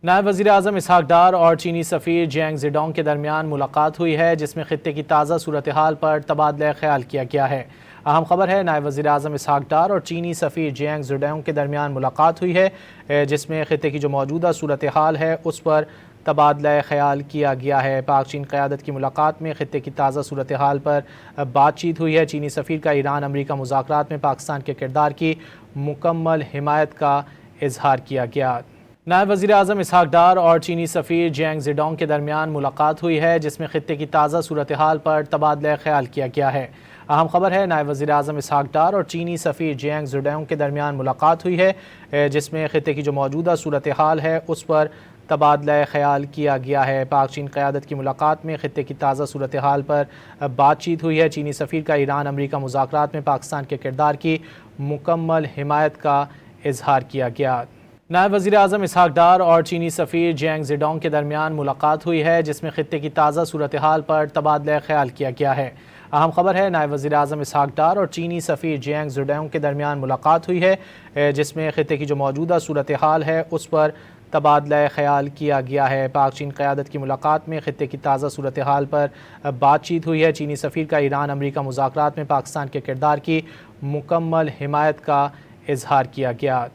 نائب وزیر اعظم اسحاق ڈار اور چینی سفیر جینگ زیڈونگ کے درمیان ملاقات ہوئی ہے، جس میں خطے کی تازہ صورتحال پر تبادلہ خیال کیا گیا ہے۔ اہم خبر ہے، نائب وزیر اعظم اسحاق ڈار اور چینی سفیر جینگ زیڈونگ کے درمیان ملاقات ہوئی ہے، جس میں خطے کی جو موجودہ صورتحال ہے اس پر تبادلہ خیال کیا گیا ہے۔ پاک چین قیادت کی ملاقات میں خطے کی تازہ صورتحال پر بات چیت ہوئی ہے۔ چینی سفیر کا ایران امریکہ مذاکرات میں پاکستان کے کردار کی مکمل حمایت کا اظہار کیا گیا۔ نائب وزیر اعظم اسحاق ڈار اور چینی سفیر جینگ زیڈونگ کے درمیان ملاقات ہوئی ہے، جس میں خطے کی تازہ صورتحال پر تبادلہ خیال کیا گیا ہے۔ اہم خبر ہے، نائب وزیر اعظم اسحاق ڈار اور چینی سفیر جینگ زیڈونگ کے درمیان ملاقات ہوئی ہے، جس میں خطے کی جو موجودہ صورتحال ہے اس پر تبادلہ خیال کیا گیا ہے۔ پاک چین قیادت کی ملاقات میں خطے کی تازہ صورتحال پر بات چیت ہوئی ہے۔ چینی سفیر کا ایران امریکہ مذاکرات میں پاکستان کے کردار کی مکمل حمایت کا اظہار کیا گیا۔ نائب وزیر اعظم اسحاق ڈار اور چینی سفیر جینگ زیڈونگ کے درمیان ملاقات ہوئی ہے، جس میں خطے کی تازہ صورتحال پر تبادلہ خیال کیا گیا ہے۔ اہم خبر ہے، نائب وزیر اعظم اسحاق ڈار اور چینی سفیر جینگ زیڈونگ کے درمیان ملاقات ہوئی ہے، جس میں خطے کی جو موجودہ صورتحال ہے اس پر تبادلہ خیال کیا گیا ہے۔ پاک چین قیادت کی ملاقات میں خطے کی تازہ صورتحال پر بات چیت ہوئی ہے۔ چینی سفیر کا ایران امریکہ مذاکرات میں پاکستان کے کردار کی مکمل حمایت کا اظہار کیا گیا۔